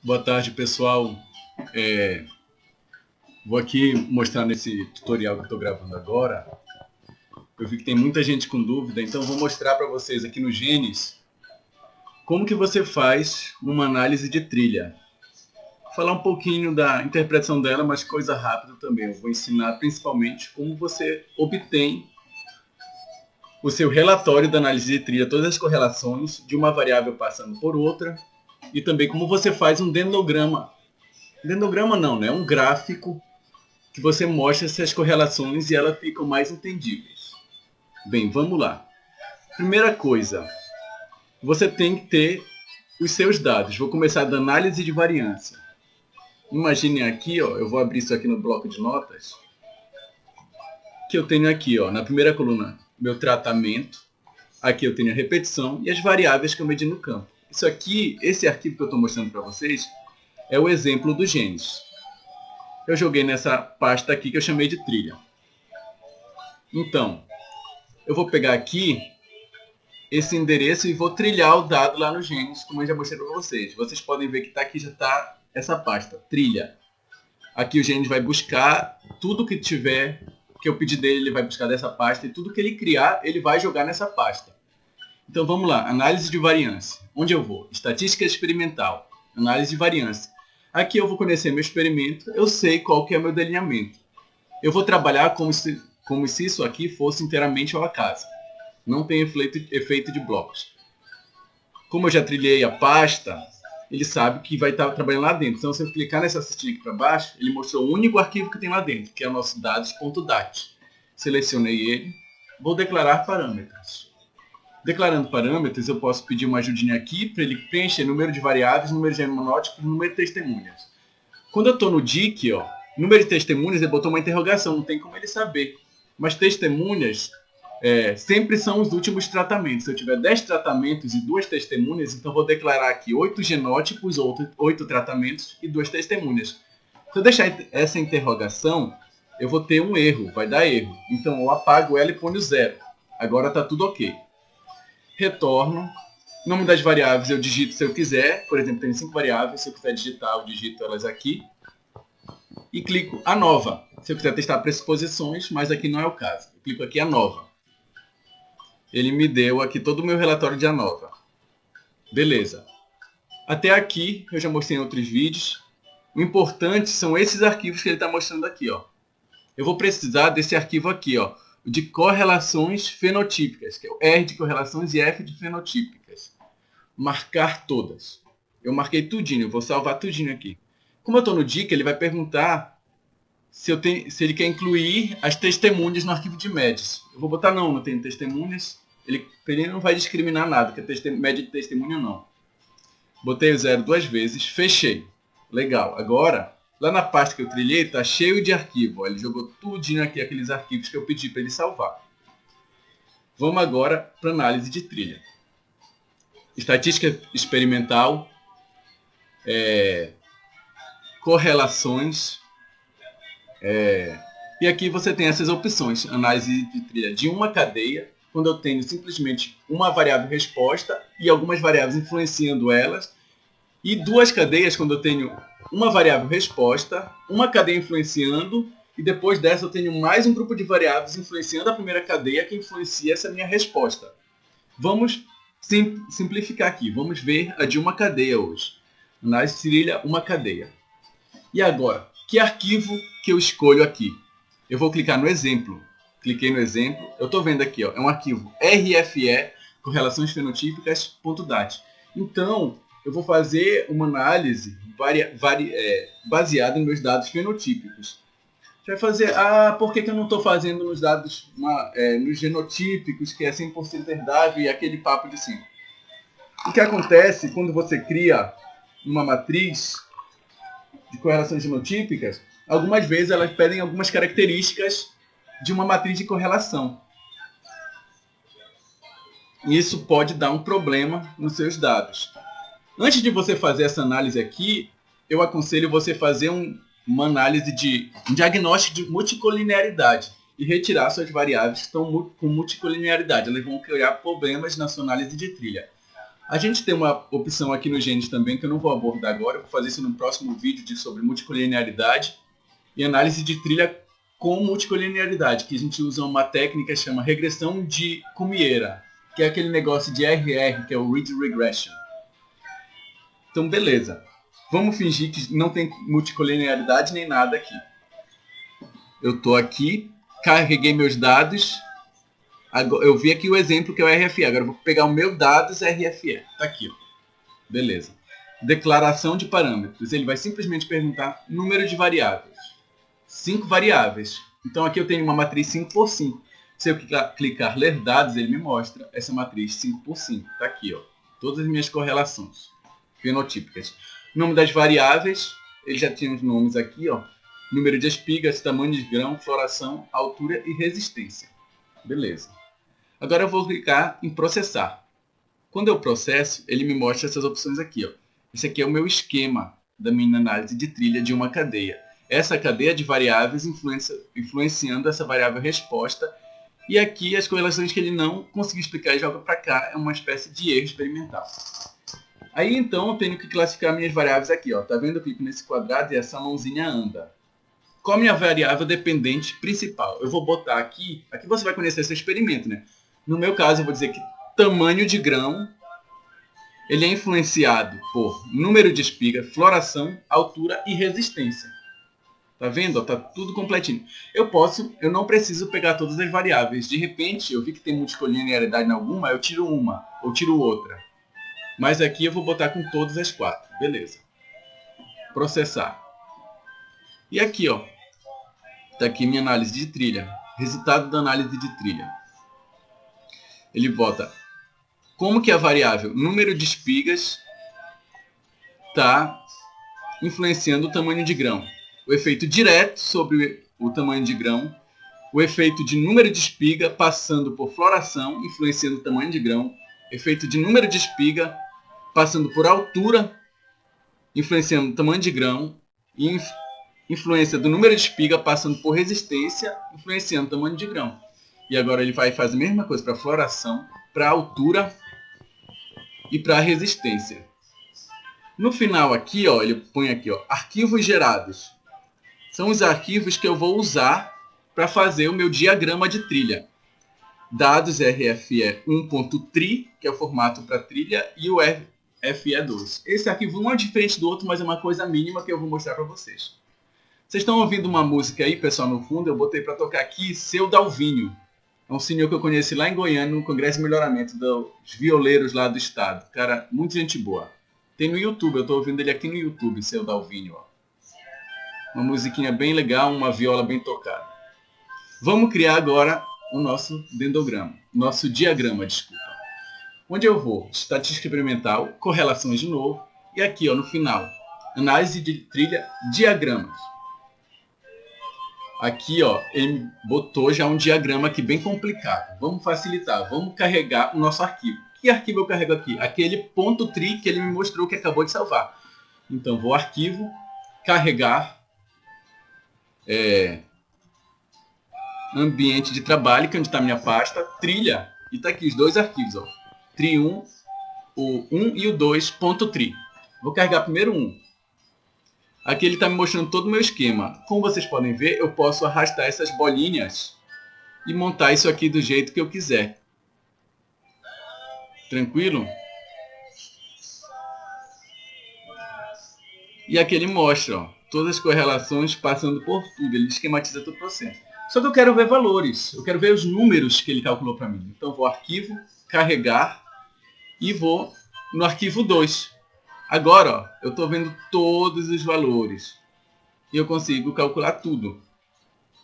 Boa tarde, pessoal. É, Vou aqui mostrar nesse tutorial que eu estou gravando agora. Eu vi que tem muita gente com dúvida, então vou mostrar para vocês aqui no Genes como que você faz uma análise de trilha. Vou falar um pouquinho da interpretação dela, mas coisa rápida também. Eu vou ensinar principalmente como você obtém o seu relatório da análise de trilha, todas as correlações de uma variável passando por outra, e também como você faz um dendrograma. Dendrograma não, né? Um gráfico que você mostra essas correlações e elas ficam mais entendíveis. Bem, vamos lá. Primeira coisa, você tem que ter os seus dados. Vou começar da análise de variância. Imaginem aqui, ó, eu vou abrir isso aqui no bloco de notas, que eu tenho aqui, ó, na primeira coluna, meu tratamento. Aqui eu tenho a repetição e as variáveis que eu medi no campo. Isso aqui, esse arquivo que eu estou mostrando para vocês, é o exemplo do Genes. Eu joguei nessa pasta aqui que eu chamei de trilha. Então, eu vou pegar aqui esse endereço e vou trilhar o dado lá no Genes, como eu já mostrei para vocês. Vocês podem ver que tá aqui, já está essa pasta, trilha. Aqui o Genes vai buscar tudo que tiver, que eu pedi dele, ele vai buscar dessa pasta, e tudo que ele criar, ele vai jogar nessa pasta. Então vamos lá, análise de variância. Onde eu vou? Estatística experimental, análise de variância. Aqui eu vou conhecer meu experimento, eu sei qual que é meu delineamento. Eu vou trabalhar como se isso aqui fosse inteiramente ao acaso. Não tem efeito de blocos. Como eu já trilhei a pasta, ele sabe que vai estar trabalhando lá dentro. Então, se eu clicar nessa cestinha aqui para baixo, ele mostrou o único arquivo que tem lá dentro, que é o nosso dados.dat. Selecionei ele, vou declarar parâmetros. Declarando parâmetros, eu posso pedir uma ajudinha aqui para ele preencher número de variáveis, número de monótipos, número de testemunhas. Quando eu estou no DIC, ó, número de testemunhas, ele botou uma interrogação, não tem como ele saber. Mas testemunhas sempre são os últimos tratamentos. Se eu tiver 10 tratamentos e 2 testemunhas, então vou declarar aqui 8 genótipos, 8 tratamentos e 2 testemunhas. Se eu deixar essa interrogação, eu vou ter um erro, vai dar erro. Então eu apago ela e ponho 0. Agora está tudo ok. Retorno. Nome das variáveis eu digito se eu quiser. Por exemplo, tem 5 variáveis. Se eu quiser digitar, eu digito elas aqui. E clico a nova. Se eu quiser testar pressuposições, mas aqui não é o caso. Eu clico aqui a nova. Ele me deu aqui todo o meu relatório de ANOVA. Beleza. Até aqui, eu já mostrei em outros vídeos. O importante são esses arquivos que ele está mostrando aqui. Ó. Eu vou precisar desse arquivo aqui, ó, de correlações fenotípicas, que é o R de correlações e F de fenotípicas. Marcar todas. Eu marquei tudinho, eu vou salvar tudinho aqui. Como eu estou no DIC, ele vai perguntar se ele quer incluir as testemunhas no arquivo de MEDs. Eu vou botar não tem testemunhas. Ele não vai discriminar nada, que é média de testemunha não. Botei o 0 duas vezes, fechei. Legal. Agora, lá na pasta que eu trilhei, está cheio de arquivo. Ele jogou tudinho aqui, aqueles arquivos que eu pedi para ele salvar. Vamos agora para análise de trilha. Estatística experimental, correlações, e aqui você tem essas opções, análise de trilha de uma cadeia, quando eu tenho simplesmente uma variável resposta e algumas variáveis influenciando elas, e duas cadeias, quando eu tenho uma variável resposta, uma cadeia influenciando, e depois dessa eu tenho mais um grupo de variáveis influenciando a primeira cadeia que influencia essa minha resposta. Vamos simplificar aqui, vamos ver a de uma cadeia hoje. Análise de trilha, uma cadeia. E agora, que arquivo que eu escolho aqui? Eu vou clicar no exemplo. Cliquei no exemplo. Eu estou vendo aqui, ó, é um arquivo RFE, correlações fenotípicas.dat. Então, eu vou fazer uma análise baseada em meus dados fenotípicos. Você vai fazer, por que eu não estou fazendo nos dados, nos genotípicos, que é 100% herdável e aquele papo de cima? O que acontece quando você cria uma matriz de correlações genotípicas, algumas vezes elas pedem algumas características de uma matriz de correlação. E isso pode dar um problema nos seus dados. Antes de você fazer essa análise aqui, eu aconselho você fazer uma análise um diagnóstico de multicolinearidade e retirar suas variáveis que estão com multicolinearidade. Elas vão criar problemas na sua análise de trilha. A gente tem uma opção aqui no Genes também, que eu não vou abordar agora, eu vou fazer isso no próximo vídeo sobre multicolinearidade e análise de trilha com multicolinearidade, que a gente usa uma técnica que chama regressão de Cumiera, que é aquele negócio de RR, que é o Ridge Regression. Então, beleza. Vamos fingir que não tem multicolinearidade nem nada aqui. Eu estou aqui, carreguei meus dados. Agora, eu vi aqui o exemplo que é o RFE. Agora eu vou pegar o meu dados RFE. Está aqui, ó. Beleza. Declaração de parâmetros. Ele vai simplesmente perguntar número de variáveis. 5 variáveis. Então aqui eu tenho uma matriz 5 por 5. Se eu clicar ler dados, ele me mostra essa matriz 5 por 5. Está aqui, ó. Todas as minhas correlações fenotípicas. O nome das variáveis, ele já tinha os nomes aqui, ó. Número de espigas, tamanho de grão, floração, altura e resistência. Beleza. Agora eu vou clicar em processar. Quando eu processo, ele me mostra essas opções aqui, ó. Esse aqui é o meu esquema da minha análise de trilha de uma cadeia. Essa cadeia de variáveis influenciando essa variável resposta. E aqui as correlações que ele não conseguiu explicar e joga para cá é uma espécie de erro experimental. Aí então eu tenho que classificar minhas variáveis aqui, ó. Tá vendo? Eu clico nesse quadrado e essa mãozinha anda. Qual a minha variável dependente principal? Eu vou botar aqui você vai conhecer esse experimento, né? No meu caso eu vou dizer que tamanho de grão, ele é influenciado por número de espiga, floração, altura e resistência. Tá vendo? Tá tudo completinho. Eu não preciso pegar todas as variáveis. De repente, eu vi que tem multicolinearidade em alguma, eu tiro uma ou tiro outra. Mas aqui eu vou botar com todas as 4. Beleza. Processar. E aqui, ó. Tá aqui minha análise de trilha. Resultado da análise de trilha. Ele bota como que a variável número de espigas está influenciando o tamanho de grão. O efeito direto sobre o tamanho de grão. O efeito de número de espiga passando por floração, influenciando o tamanho de grão. Efeito de número de espiga passando por altura, influenciando o tamanho de grão. E influência do número de espiga passando por resistência, influenciando o tamanho de grão. E agora ele vai fazer a mesma coisa para floração, para altura e para resistência. No final aqui, ó, ele põe aqui, ó, arquivos gerados. São os arquivos que eu vou usar para fazer o meu diagrama de trilha. Dados RFE 1.tri, que é o formato para trilha, e o RFE2. Esse arquivo um é diferente do outro, mas é uma coisa mínima que eu vou mostrar para vocês. Vocês estão ouvindo uma música aí, pessoal, no fundo? Eu botei para tocar aqui Seu Dalvinho. É um senhor que eu conheci lá em Goiânia, no Congresso de Melhoramento dos Violeiros lá do estado. Cara, muito gente boa. Tem no YouTube, eu estou ouvindo ele aqui no YouTube, Seu Dalvinho, ó. Uma musiquinha bem legal, uma viola bem tocada. Vamos criar agora o nosso dendrograma, nosso diagrama, desculpa. Onde eu vou? Estatística experimental, correlações de novo. E aqui, ó, no final, análise de trilha, diagramas. Aqui, ó, ele botou já um diagrama aqui bem complicado. Vamos facilitar, vamos carregar o nosso arquivo. Que arquivo eu carrego aqui? Aquele .tri que ele me mostrou que acabou de salvar. Então, vou arquivo, carregar, ambiente de trabalho, que é onde está a minha pasta, trilha, e está aqui os dois arquivos, ó, tri1, o 1 e o 2.tri. Vou carregar primeiro 1. Aqui ele está me mostrando todo o meu esquema. Como vocês podem ver, eu posso arrastar essas bolinhas e montar isso aqui do jeito que eu quiser. Tranquilo? E aqui ele mostra, ó, todas as correlações passando por tudo. Ele esquematiza todo o processo. Só que eu quero ver valores. Eu quero ver os números que ele calculou para mim. Então vou arquivo, carregar e vou no arquivo 2. Agora, ó, eu estou vendo todos os valores. E eu consigo calcular tudo.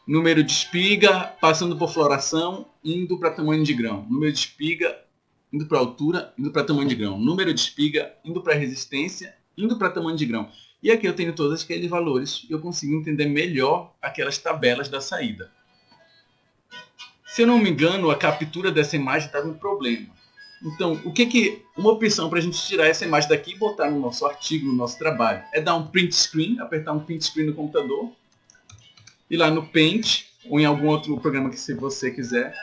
Número de espiga, passando por floração, indo para tamanho de grão. Número de espiga, indo para altura, indo para tamanho de grão. Número de espiga, indo para resistência, indo para tamanho de grão. E aqui eu tenho todos aqueles valores e eu consigo entender melhor aquelas tabelas da saída. Se eu não me engano, a captura dessa imagem estava um problema. Então, uma opção para a gente tirar essa imagem daqui e botar no nosso artigo, no nosso trabalho, é dar um print screen, apertar um print screen no computador, ir lá no Paint, ou em algum outro programa que se você quiser,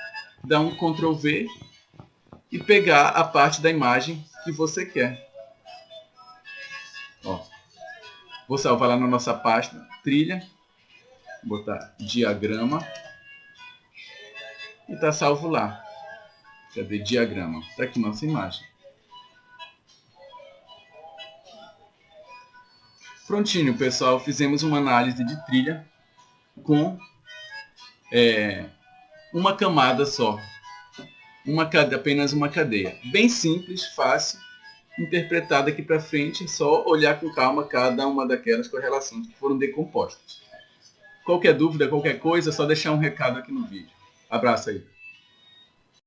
dar um Ctrl+V e pegar a parte da imagem que você quer. Ó, vou salvar lá na nossa pasta trilha, botar diagrama e tá salvo lá. Cadê diagrama? Tá aqui nossa imagem. Prontinho, pessoal, fizemos uma análise de trilha com uma camada só, apenas uma cadeia. Bem simples, fácil, interpretada aqui para frente, é só olhar com calma cada uma daquelas correlações que foram decompostas. Qualquer dúvida, qualquer coisa, é só deixar um recado aqui no vídeo. Abraço aí.